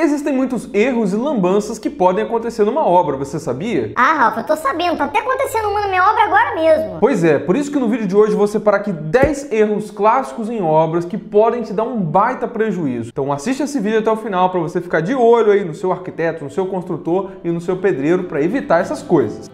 Existem muitos erros e lambanças que podem acontecer numa obra, você sabia? Ah, Rafa, eu tô sabendo, tá até acontecendo uma na minha obra agora mesmo. Pois é, por isso que no vídeo de hoje eu vou separar aqui 10 erros clássicos em obras que podem te dar um baita prejuízo. Então assiste esse vídeo até o final para você ficar de olho aí no seu arquiteto, no seu construtor e no seu pedreiro para evitar essas coisas.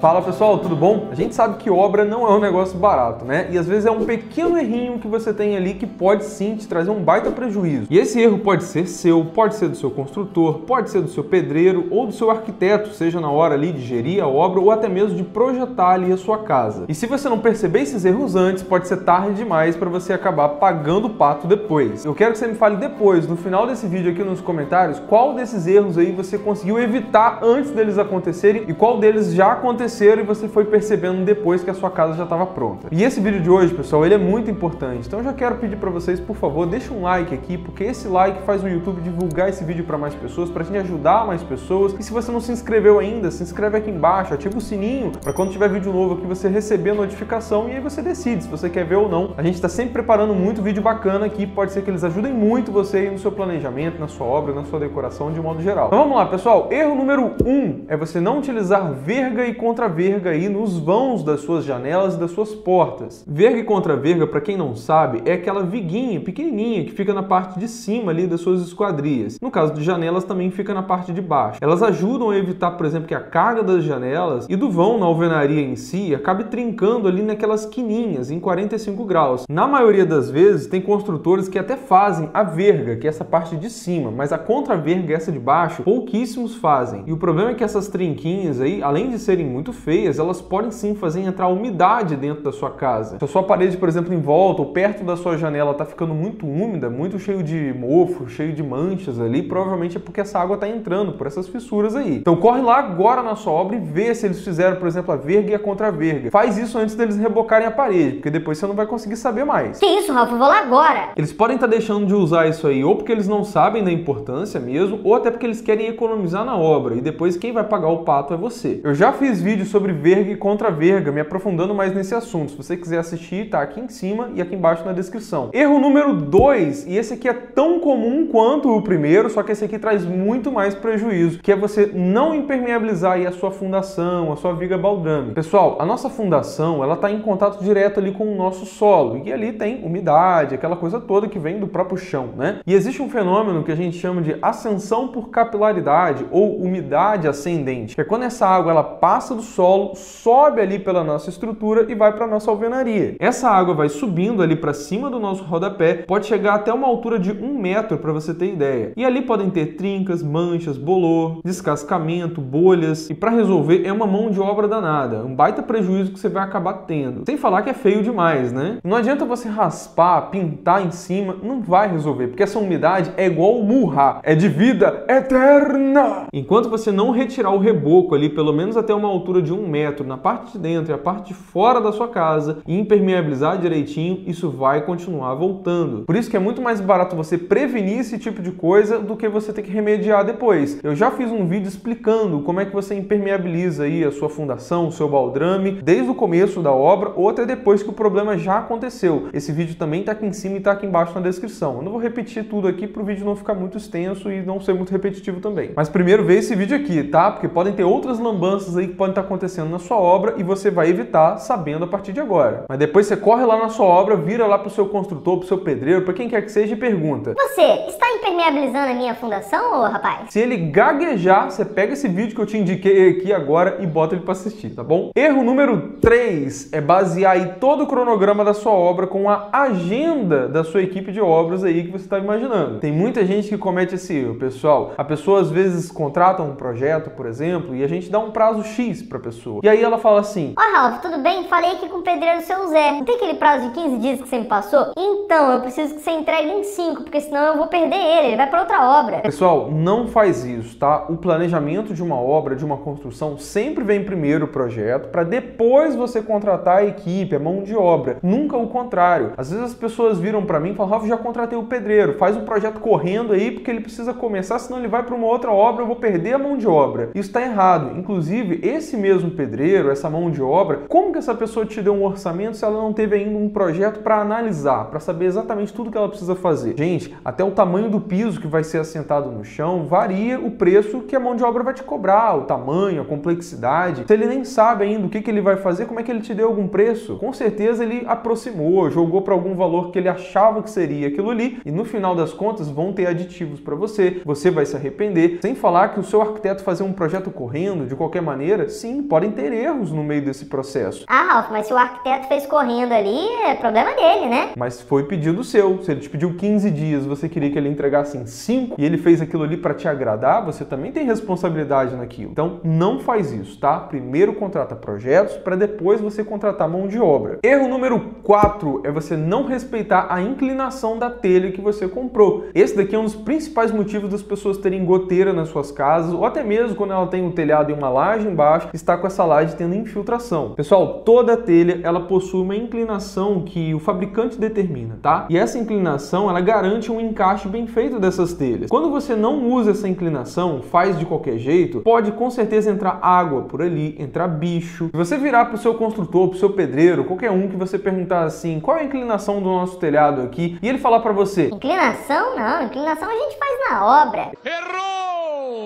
Fala pessoal, tudo bom? A gente sabe que obra não é um negócio barato, né? E às vezes é um pequeno errinho que você tem ali que pode sim te trazer um baita prejuízo. E esse erro pode ser seu, pode ser do seu construtor, pode ser do seu pedreiro ou do seu arquiteto, seja na hora ali de gerir a obra ou até mesmo de projetar ali a sua casa. E se você não perceber esses erros antes, pode ser tarde demais para você acabar pagando o pato depois. Eu quero que você me fale depois, no final desse vídeo aqui nos comentários, qual desses erros aí você conseguiu evitar antes deles acontecerem e qual deles já aconteceu e você foi percebendo depois que a sua casa já estava pronta. E esse vídeo de hoje, pessoal, ele é muito importante. Então eu já quero pedir para vocês, por favor, deixa um like aqui, porque esse like faz o YouTube divulgar esse vídeo para mais pessoas, para a gente ajudar mais pessoas. E se você não se inscreveu ainda, se inscreve aqui embaixo, ativa o sininho para quando tiver vídeo novo aqui você receber a notificação e aí você decide se você quer ver ou não. A gente está sempre preparando muito vídeo bacana aqui, pode ser que eles ajudem muito você aí no seu planejamento, na sua obra, na sua decoração de modo geral. Então vamos lá, pessoal. Erro número 1 é você não utilizar verga e contra verga aí nos vãos das suas janelas e das suas portas. Verga e contra-verga, para quem não sabe, é aquela viguinha pequenininha que fica na parte de cima ali das suas esquadrias. No caso de janelas também fica na parte de baixo. Elas ajudam a evitar, por exemplo, que a carga das janelas e do vão na alvenaria em si acabe trincando ali naquelas quininhas em 45 graus. Na maioria das vezes tem construtores que até fazem a verga, que é essa parte de cima, mas a contra-verga, essa de baixo, pouquíssimos fazem. E o problema é que essas trinquinhas aí, além de serem muito feias, elas podem sim fazer entrar umidade dentro da sua casa. Se a sua parede, por exemplo, em volta ou perto da sua janela está ficando muito úmida, muito cheio de mofo, cheio de manchas ali, provavelmente é porque essa água está entrando por essas fissuras aí. Então corre lá agora na sua obra e vê se eles fizeram, por exemplo, a verga e a contra-verga. Faz isso antes deles rebocarem a parede, porque depois você não vai conseguir saber mais. Que isso, Rafa? Eu vou lá agora. Eles podem estar deixando de usar isso aí ou porque eles não sabem da importância mesmo, ou até porque eles querem economizar na obra e depois quem vai pagar o pato é você. Eu já fiz vídeo sobre verga e contra-verga, me aprofundando mais nesse assunto. Se você quiser assistir, tá aqui em cima e aqui embaixo na descrição. Erro número 2, e esse aqui é tão comum quanto o primeiro, só que esse aqui traz muito mais prejuízo, que é você não impermeabilizar aí a sua fundação, a sua viga baldrame. Pessoal, a nossa fundação, ela tá em contato direto ali com o nosso solo, e ali tem umidade, aquela coisa toda que vem do próprio chão, né? E existe um fenômeno que a gente chama de ascensão por capilaridade ou umidade ascendente, que é quando essa água ela passa do solo, sobe ali pela nossa estrutura e vai para nossa alvenaria. Essa água vai subindo ali para cima do nosso rodapé, pode chegar até uma altura de 1 metro para você ter ideia. E ali podem ter trincas, manchas, bolor, descascamento, bolhas. E para resolver é uma mão de obra danada, um baita prejuízo que você vai acabar tendo. Sem falar que é feio demais, né? Não adianta você raspar, pintar em cima, não vai resolver, porque essa umidade é igual murra, é de vida eterna. Enquanto você não retirar o reboco ali, pelo menos até uma altura de 1 metro, na parte de dentro e a parte de fora da sua casa e impermeabilizar direitinho, isso vai continuar voltando. Por isso que é muito mais barato você prevenir esse tipo de coisa do que você ter que remediar depois. Eu já fiz um vídeo explicando como é que você impermeabiliza aí a sua fundação, o seu baldrame, desde o começo da obra ou até depois que o problema já aconteceu. Esse vídeo também tá aqui em cima e tá aqui embaixo na descrição. Eu não vou repetir tudo aqui para o vídeo não ficar muito extenso e não ser muito repetitivo também. Mas primeiro vê esse vídeo aqui, tá? Porque podem ter outras lambanças aí que podem estar acontecendo na sua obra e você vai evitar sabendo a partir de agora. Mas depois você corre lá na sua obra, vira lá pro seu construtor, pro seu pedreiro, para quem quer que seja e pergunta: você está impermeabilizando a minha fundação, ô rapaz? Se ele gaguejar, você pega esse vídeo que eu te indiquei aqui agora e bota ele para assistir, tá bom? Erro número 3 é basear aí todo o cronograma da sua obra com a agenda da sua equipe de obras aí que você está imaginando. Tem muita gente que comete esse erro, pessoal. A pessoa às vezes contrata um projeto, por exemplo, e a gente dá um prazo X para a pessoa. E aí ela fala assim: ó, Ralf, tudo bem? Falei aqui com o pedreiro seu Zé. Não tem aquele prazo de 15 dias que você me passou? Então, eu preciso que você entregue em 5, porque senão eu vou perder ele vai para outra obra. Pessoal, não faz isso, tá? O planejamento de uma obra, de uma construção, sempre vem primeiro o projeto, para depois você contratar a equipe, a mão de obra. Nunca o contrário. Às vezes as pessoas viram para mim e falam: Ralf, já contratei o pedreiro, faz o projeto correndo aí, porque ele precisa começar, senão ele vai para uma outra obra, eu vou perder a mão de obra. Isso está errado. Inclusive, esse mesmo pedreiro, essa mão de obra, como que essa pessoa te deu um orçamento se ela não teve ainda um projeto para analisar, para saber exatamente tudo que ela precisa fazer? Gente, até o tamanho do piso que vai ser assentado no chão varia o preço que a mão de obra vai te cobrar, o tamanho, a complexidade. Se ele nem sabe ainda o que ele vai fazer, como é que ele te deu algum preço? Com certeza ele aproximou, jogou para algum valor que ele achava que seria aquilo ali e no final das contas vão ter aditivos para você, você vai se arrepender. Sem falar que o seu arquiteto fazer um projeto correndo de qualquer maneira, sim, podem ter erros no meio desse processo. Ah, Ralf, mas se o arquiteto fez correndo ali, é problema dele, né? Mas foi pedido seu. Se ele te pediu 15 dias, você queria que ele entregasse em 5 e ele fez aquilo ali para te agradar, você também tem responsabilidade naquilo. Então não faz isso, tá? Primeiro contrata projetos para depois você contratar mão de obra. Erro número 4 é você não respeitar a inclinação da telha que você comprou. Esse daqui é um dos principais motivos das pessoas terem goteira nas suas casas ou até mesmo quando ela tem um telhado e uma laje embaixo, está com essa laje tendo infiltração. Pessoal, toda telha ela possui uma inclinação que o fabricante determina, tá? E essa inclinação ela garante um encaixe bem feito dessas telhas. Quando você não usa essa inclinação, faz de qualquer jeito, pode com certeza entrar água por ali, entrar bicho. Se você virar para o seu construtor, para o seu pedreiro, qualquer um que você perguntar assim, qual é a inclinação do nosso telhado aqui? E ele falar para você, inclinação não, inclinação a gente faz na obra.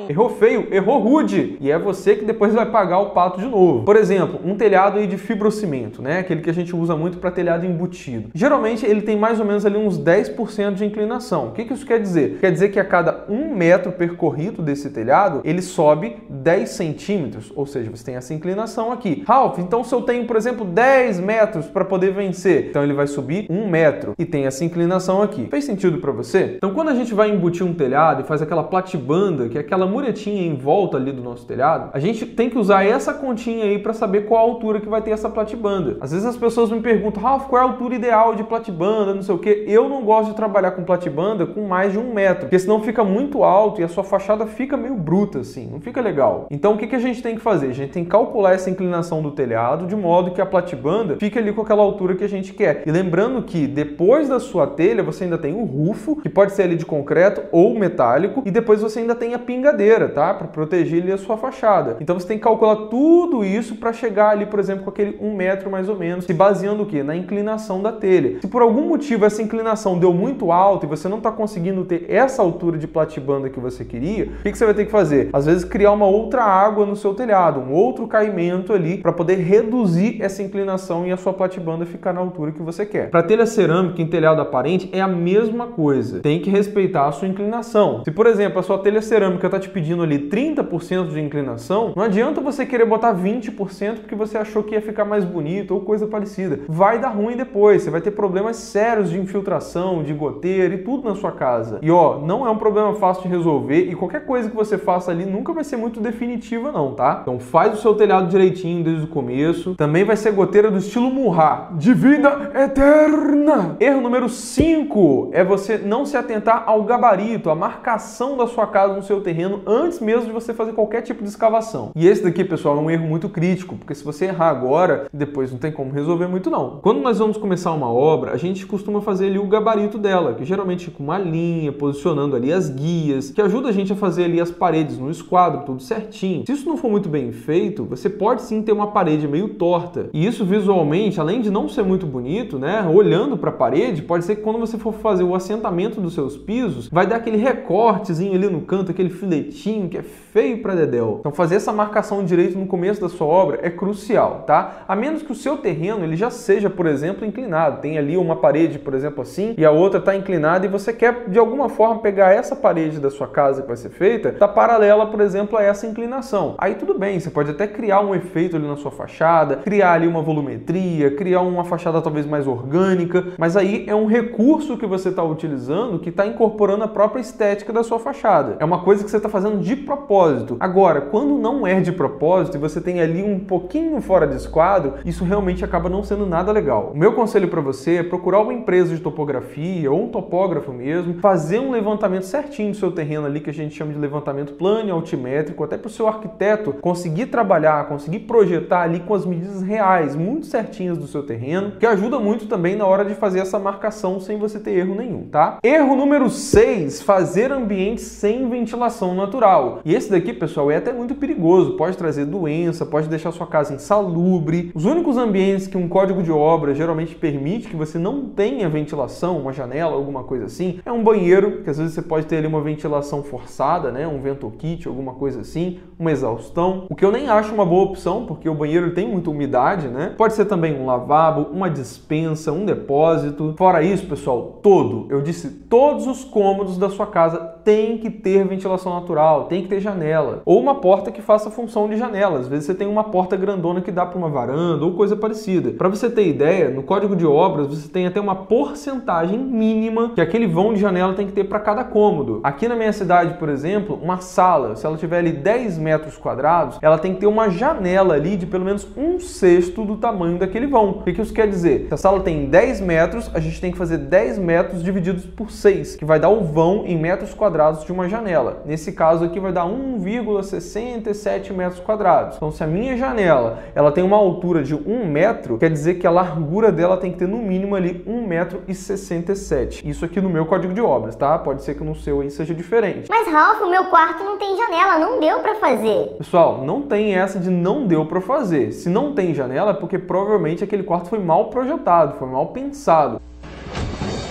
Errou feio, errou rude. E é você que depois vai pagar o pato de novo. Por exemplo, um telhado aí de fibrocimento, né? Aquele que a gente usa muito para telhado embutido. Geralmente ele tem mais ou menos ali uns 10% de inclinação. O que isso quer dizer? Quer dizer que a cada 1 metro percorrido desse telhado, ele sobe 10 centímetros. Ou seja, você tem essa inclinação aqui. Ralf, então se eu tenho, por exemplo, 10 metros para poder vencer, então ele vai subir 1 metro e tem essa inclinação aqui. Fez sentido para você? Então quando a gente vai embutir um telhado e faz aquela platibanda, que é aquela muretinha em volta ali do nosso telhado, a gente tem que usar essa continha aí para saber qual a altura que vai ter essa platibanda. Às vezes as pessoas me perguntam, Ralf, qual é a altura ideal de platibanda, não sei o que. Eu não gosto de trabalhar com platibanda com mais de 1 metro, porque senão fica muito alto e a sua fachada fica meio bruta assim, não fica legal. Então o que a gente tem que fazer? A gente tem que calcular essa inclinação do telhado de modo que a platibanda fique ali com aquela altura que a gente quer. E lembrando que depois da sua telha você ainda tem o rufo, que pode ser ali de concreto ou metálico, e depois você ainda tem a pingadeira, tá? Para proteger ali a sua fachada. Então você tem que calcular tudo isso para chegar ali, por exemplo, com aquele 1 metro mais ou menos, se baseando o quê? Na inclinação da telha. Se por algum motivo essa inclinação deu muito alta e você não está conseguindo ter essa altura de platibanda que você queria, o que você vai ter que fazer? Às vezes criar uma outra água no seu telhado, um outro caimento ali para poder reduzir essa inclinação e a sua platibanda ficar na altura que você quer. Para telha cerâmica em telhado aparente é a mesma coisa. Tem que respeitar a sua inclinação. Se, por exemplo, a sua telha cerâmica está te pedindo ali 30% de inclinação, não adianta você querer botar 20% porque você achou que ia ficar mais bonito ou coisa parecida. Vai dar ruim depois, você vai ter problemas sérios de infiltração, de goteira e tudo na sua casa. E ó, não é um problema fácil de resolver e qualquer coisa que você faça ali nunca vai ser muito definitiva não, tá? Então faz o seu telhado direitinho desde o começo. Também vai ser goteira do estilo Murrá, de vida eterna. Erro número 5 é você não se atentar ao gabarito, à marcação da sua casa no seu terreno antes mesmo de você fazer qualquer tipo de escavação. E esse daqui, pessoal, é um erro muito crítico, porque se você errar agora, depois não tem como resolver muito não. Quando nós vamos começar uma obra, a gente costuma fazer ali o gabarito dela, que geralmente com uma linha, posicionando ali as guias, que ajuda a gente a fazer ali as paredes no esquadro, tudo certinho. Se isso não for muito bem feito, você pode sim ter uma parede meio torta. E isso visualmente, além de não ser muito bonito, né, olhando para a parede, pode ser que quando você for fazer o assentamento dos seus pisos, vai dar aquele recortezinho ali no canto, aquele filetinho que é feio para dedéu. Então fazer essa marcação direito no começo da sua obra é crucial, tá? A menos que o seu terreno ele já seja, por exemplo, inclinado. Tem ali uma parede, por exemplo, assim, e a outra está inclinada e você quer de alguma forma pegar essa parede da sua casa que vai ser feita, tá paralela, por exemplo, a essa inclinação. Aí tudo bem, você pode até criar um efeito ali na sua fachada, criar ali uma volumetria, criar uma fachada talvez mais orgânica, mas aí é um recurso que você está utilizando que está incorporando a própria estética da sua fachada. É uma coisa que você está fazendo de propósito. Agora, quando não é de propósito e você tem ali um pouquinho fora de esquadro, isso realmente acaba não sendo nada legal. O meu conselho para você é procurar uma empresa de topografia ou um topógrafo mesmo, fazer um levantamento certinho do seu terreno ali, que a gente chama de levantamento plano e altimétrico, até para o seu arquiteto conseguir trabalhar, conseguir projetar ali com as medidas reais, muito certinhas do seu terreno, que ajuda muito também na hora de fazer essa marcação sem você ter erro nenhum, tá? Erro número 6, fazer ambientes sem ventilação ventilação natural. E esse daqui, pessoal, é até muito perigoso, pode trazer doença, pode deixar sua casa insalubre. Os únicos ambientes que um código de obra geralmente permite que você não tenha ventilação, uma janela, alguma coisa assim, é um banheiro, que às vezes você pode ter ali uma ventilação forçada, né, um vento kit, alguma coisa assim, uma exaustão, o que eu nem acho uma boa opção, porque o banheiro tem muita umidade, né? Pode ser também um lavabo, uma despensa, um depósito. Fora isso, pessoal, eu disse todos os cômodos da sua casa tem que ter ventilação natural, tem que ter janela, ou uma porta que faça função de janela. Às vezes você tem uma porta grandona que dá para uma varanda ou coisa parecida. Para você ter ideia, no código de obras você tem até uma porcentagem mínima que aquele vão de janela tem que ter para cada cômodo. Aqui na minha cidade, por exemplo, uma sala, se ela tiver ali 10 metros quadrados, ela tem que ter uma janela ali de pelo menos 1/6 do tamanho daquele vão. O que isso quer dizer? Se a sala tem 10 metros, a gente tem que fazer 10 metros divididos por 6, que vai dar o vão em metros quadrados de uma janela. Nesse caso aqui vai dar 1,67 metros quadrados. Então, se a minha janela ela tem uma altura de 1 metro, quer dizer que a largura dela tem que ter no mínimo ali 1,67 m. Isso aqui no meu código de obras, tá? Pode ser que no seu aí seja diferente. Mas, Ralf, o meu quarto não tem janela, não deu pra fazer. Pessoal, não tem essa de não deu pra fazer. Se não tem janela é porque provavelmente aquele quarto foi mal projetado, foi mal pensado.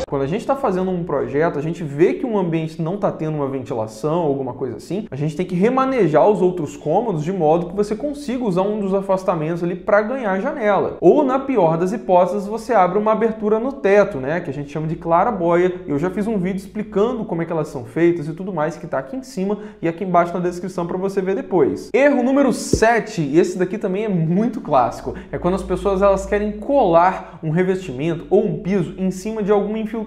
Quando a gente está fazendo um projeto, a gente vê que um ambiente não está tendo uma ventilação, alguma coisa assim, a gente tem que remanejar os outros cômodos de modo que você consiga usar um dos afastamentos ali para ganhar janela. Ou, na pior das hipóteses, você abre uma abertura no teto, né, que a gente chama de clarabóia. Eu já fiz um vídeo explicando como é que elas são feitas e tudo mais, que está aqui em cima e aqui embaixo na descrição para você ver depois. Erro número 7, e esse daqui também é muito clássico, é quando as pessoas elas querem colar um revestimento ou um piso em cima de alguma infiltração.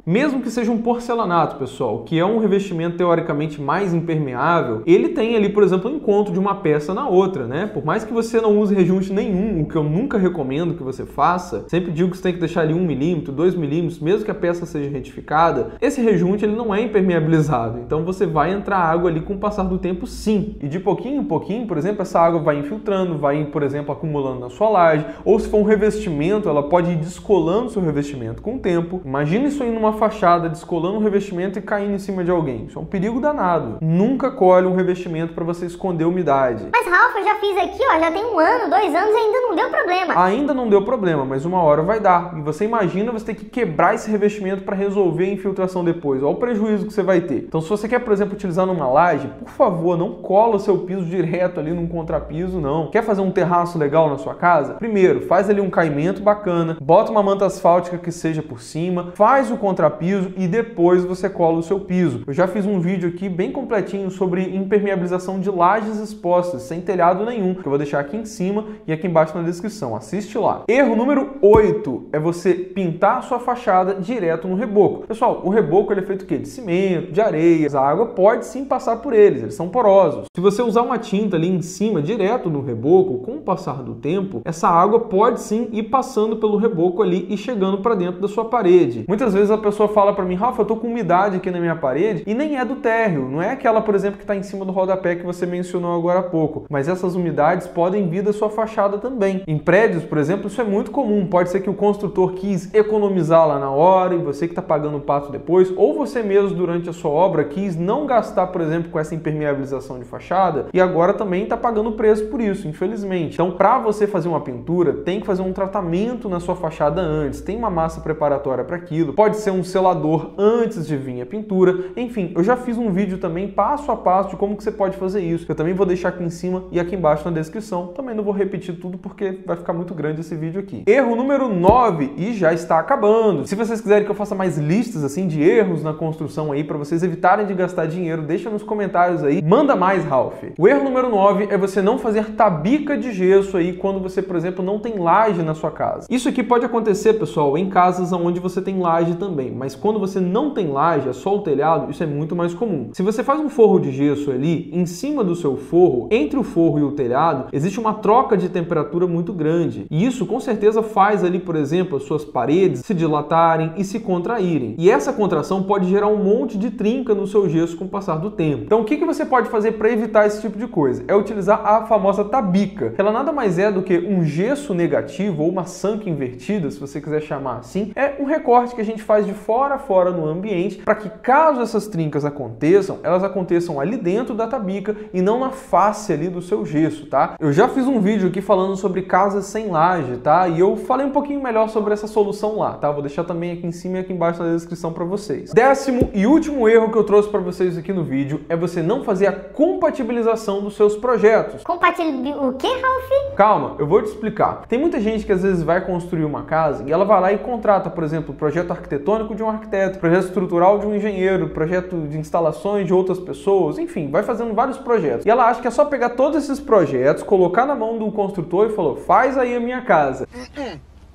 Mesmo que seja um porcelanato, pessoal, que é um revestimento teoricamente mais impermeável, ele tem ali, por exemplo, o encontro de uma peça na outra, né? Por mais que você não use rejunte nenhum, o que eu nunca recomendo que você faça, sempre digo que você tem que deixar ali 1 milímetro, 2 milímetros, mesmo que a peça seja retificada, esse rejunte ele não é impermeabilizado, então você vai entrar água ali com o passar do tempo, sim. E de pouquinho em pouquinho, por exemplo, essa água vai infiltrando, vai, por exemplo, acumulando na sua laje, ou se for um revestimento, ela pode ir descolando seu revestimento com o tempo. Imagina isso aí numa fachada, descolando um revestimento e caindo em cima de alguém. Isso é um perigo danado. Nunca colhe um revestimento para você esconder umidade. Mas, Ralf, eu já fiz aqui, ó, já tem 1 ano, 2 anos e ainda não deu problema. Ainda não deu problema, mas uma hora vai dar. E você imagina você ter que quebrar esse revestimento para resolver a infiltração depois. Olha o prejuízo que você vai ter. Então, se você quer, por exemplo, utilizar numa laje, por favor, não cola o seu piso direto ali num contrapiso, não. Quer fazer um terraço legal na sua casa? Primeiro, faz ali um caimento bacana, bota uma manta asfáltica que seja por cima, faz o contrapiso e depois você cola o seu piso. Eu já fiz um vídeo aqui bem completinho sobre impermeabilização de lajes expostas, sem telhado nenhum, que eu vou deixar aqui em cima e aqui embaixo na descrição. Assiste lá. Erro número 8 é você pintar a sua fachada direto no reboco. Pessoal, o reboco ele é feito o quê? De cimento, de areia. A água pode sim passar por eles são porosos. Se você usar uma tinta ali em cima, direto no reboco, com o passar do tempo, essa água pode sim ir passando pelo reboco ali e chegando para dentro da sua parede. Muitas vezes a pessoa fala para mim, Ralf, eu tô com umidade aqui na minha parede e nem é do térreo, não é aquela, por exemplo, que está em cima do rodapé que você mencionou agora há pouco, mas essas umidades podem vir da sua fachada também. Em prédios, por exemplo, isso é muito comum, pode ser que o construtor quis economizar lá na hora e você que está pagando o pato depois, ou você mesmo durante a sua obra quis não gastar, por exemplo, com essa impermeabilização de fachada e agora também está pagando preço por isso, infelizmente. Então, para você fazer uma pintura, tem que fazer um tratamento na sua fachada antes, tem uma massa preparatória para aquilo, pode ser um selador antes de vir a pintura, enfim, eu já fiz um vídeo também passo a passo de como que você pode fazer isso, eu também vou deixar aqui em cima e aqui embaixo na descrição, também não vou repetir tudo porque vai ficar muito grande esse vídeo aqui. Erro número 9, e já está acabando. Se vocês quiserem que eu faça mais listas assim de erros na construção aí, para vocês evitarem de gastar dinheiro, deixa nos comentários aí, manda mais, Ralf. O erro número 9 é você não fazer tabica de gesso aí quando você, por exemplo, não tem laje na sua casa. Isso aqui pode acontecer, pessoal, em casas onde você tem laje também, mas quando você não tem laje, é só o telhado, isso é muito mais comum. Se você faz um forro de gesso ali, em cima do seu forro, entre o forro e o telhado, existe uma troca de temperatura muito grande. E isso com certeza faz ali, por exemplo, as suas paredes se dilatarem e se contraírem. E essa contração pode gerar um monte de trinca no seu gesso com o passar do tempo. Então o que você pode fazer para evitar esse tipo de coisa? É utilizar a famosa tabica. Ela nada mais é do que um gesso negativo ou uma sanca invertida, se você quiser chamar assim. É um recorte corte que a gente faz de fora a fora no ambiente, para que caso essas trincas aconteçam, elas aconteçam ali dentro da tabica e não na face ali do seu gesso, tá? Eu já fiz um vídeo aqui falando sobre casas sem laje, tá? E eu falei um pouquinho melhor sobre essa solução lá, tá? Vou deixar também aqui em cima e aqui embaixo na descrição para vocês. 10º e último erro que eu trouxe para vocês aqui no vídeo é você não fazer a compatibilização dos seus projetos. O que, Ralph? Calma, eu vou te explicar. Tem muita gente que às vezes vai construir uma casa e ela vai lá e contrata, por exemplo, o projeto arquitetônico de um arquiteto, projeto estrutural de um engenheiro, projeto de instalações de outras pessoas, enfim, vai fazendo vários projetos. E ela acha que é só pegar todos esses projetos, colocar na mão do construtor e falou, faz aí a minha casa.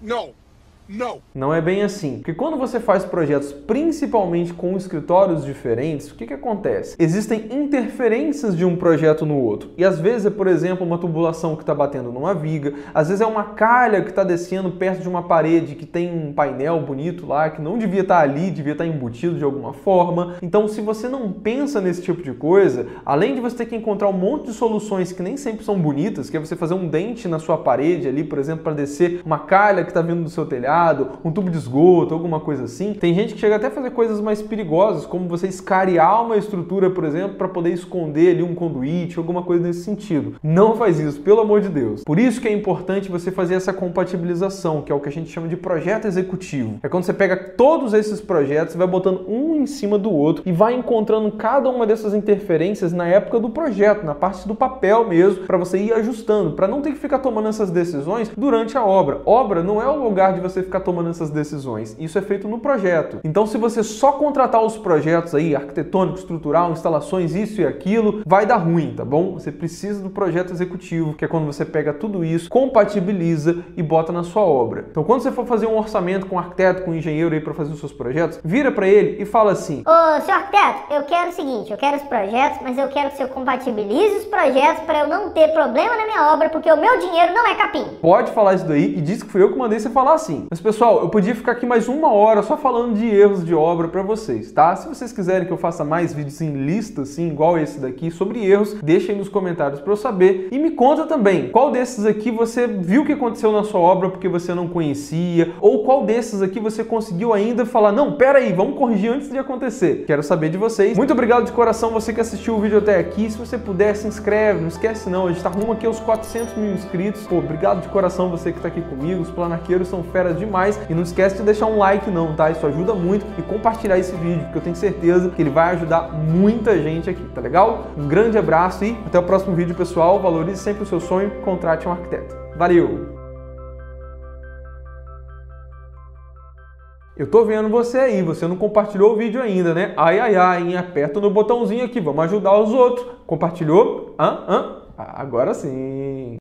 Não. Não é bem assim. Porque quando você faz projetos principalmente com escritórios diferentes, o que acontece? Existem interferências de um projeto no outro. E às vezes é, por exemplo, uma tubulação que está batendo numa viga, às vezes é uma calha que está descendo perto de uma parede que tem um painel bonito lá, que não devia estar ali, devia estar embutido de alguma forma. Então, se você não pensa nesse tipo de coisa, além de você ter que encontrar um monte de soluções que nem sempre são bonitas, que é você fazer um dente na sua parede ali, por exemplo, para descer uma calha que está vindo do seu telhado, um tubo de esgoto, alguma coisa assim. Tem gente que chega até a fazer coisas mais perigosas, como você escariar uma estrutura, por exemplo, para poder esconder ali um conduíte, alguma coisa nesse sentido. Não faz isso, pelo amor de Deus. Por isso que é importante você fazer essa compatibilização, que é o que a gente chama de projeto executivo. É quando você pega todos esses projetos, vai botando um em cima do outro e vai encontrando cada uma dessas interferências na época do projeto, na parte do papel mesmo, para você ir ajustando, para não ter que ficar tomando essas decisões durante a obra. Obra não é o lugar de você ficar tomando essas decisões. Isso é feito no projeto. Então, se você só contratar os projetos aí, arquitetônico, estrutural, instalações, isso e aquilo, vai dar ruim, tá bom? Você precisa do projeto executivo, que é quando você pega tudo isso, compatibiliza e bota na sua obra. Então, quando você for fazer um orçamento com um arquiteto, com um engenheiro aí para fazer os seus projetos, vira para ele e fala assim: ô, senhor arquiteto, eu quero o seguinte, eu quero os projetos, mas eu quero que o senhor compatibilize os projetos para eu não ter problema na minha obra, porque o meu dinheiro não é capim. Pode falar isso daí e diz que fui eu que mandei você falar assim. Mas, pessoal, eu podia ficar aqui mais uma hora só falando de erros de obra para vocês, tá? Se vocês quiserem que eu faça mais vídeos em lista, assim, igual esse daqui, sobre erros, deixem nos comentários para eu saber. E me conta também, qual desses aqui você viu que aconteceu na sua obra porque você não conhecia, ou qual desses aqui você conseguiu ainda falar, não, pera aí, vamos corrigir antes de acontecer. Quero saber de vocês. Muito obrigado de coração você que assistiu o vídeo até aqui. Se você puder, se inscreve, não esquece não, a gente tá rumo aqui aos 400 mil inscritos. Pô, obrigado de coração você que tá aqui comigo, os planarqueiros são feras demais. E não esquece de deixar um like não, tá? Isso ajuda muito. E compartilhar esse vídeo, porque eu tenho certeza que ele vai ajudar muita gente aqui, tá legal? Um grande abraço e até o próximo vídeo, pessoal. Valorize sempre o seu sonho, contrate um arquiteto. Valeu! Eu tô vendo você aí, você não compartilhou o vídeo ainda, né? Ai, ai, ai, hein? Aperta no botãozinho aqui, vamos ajudar os outros. Compartilhou? Agora sim!